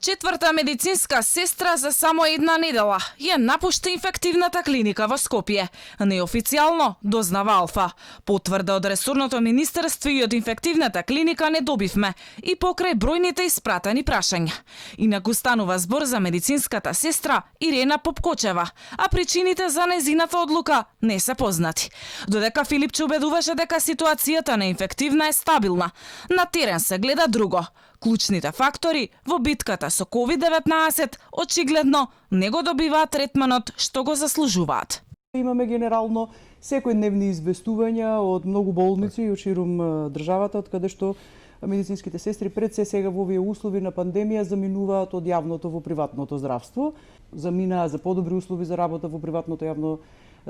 Четврта медицинска сестра за само една недела ја напушти инфективната клиника во Скопје. Неофицијално дознава Алфа. Потврда од ресорното министерство и од инфективната клиника не добивме и покрај бројните испратени прашања. Инаку станува збор за медицинската сестра Ирена Попкочева, а причините за незината одлука не се познати. Додека Филипче убедуваше дека ситуацијата на инфективна е стабилна, на терен се гледа друго. Клучните фактори во битката со COVID-19 очигледно не го добиваат третманот што го заслужуваат. Имаме генерално секојдневни известувања од многу болници и од ширум државата, од каде што медицинските сестри пред се сега во овие услови на пандемија заминуваат од јавното во приватното здравство, заминаа за подобри услови за работа во приватното јавно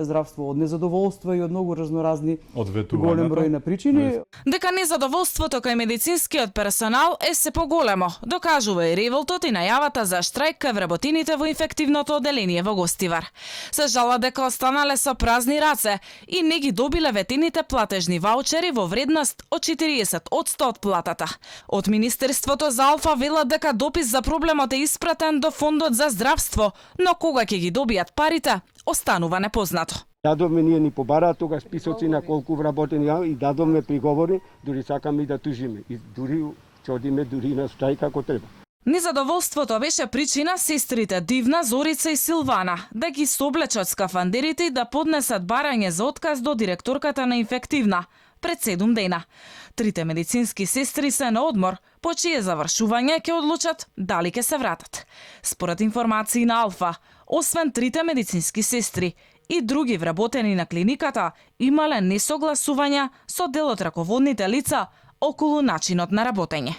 здравство, од незадоволства и од многу разноразни голем број на причини. Дека незадоволството кај медицинскиот персонал е се поголемо, докажува и револтот и најавата за штрајк кај вработините во инфективното одделение во Гостивар. Се жала дека останале со празни раце и не ги добиле ветените платежни ваучери во вредност од 40% од платата. Од Министерството за Алфа велат дека допис за проблемот е испратен до Фондот за здравство, но кога ќе ги добијат парите, останува непознато. Дадовме ние ни побараа тога списоци на колку вработени и дадовме приговори, дури сакаме и да тужиме. И дури ќе одиме дури на штрајк како треба. Незадоволството беше причина сестрите Дивна, Зорица и Силвана да ги соблечат скафандерите и да поднесат барање за отказ до директорката на инфективна пред 7 дена. Трите медицински сестри се на одмор, по чие завршување ќе одлучат дали ќе се вратат. Според информации на Алфа, освен трите медицински сестри и други вработени на клиниката, имале несогласувања со дел од раководните лица околу начинот на работење.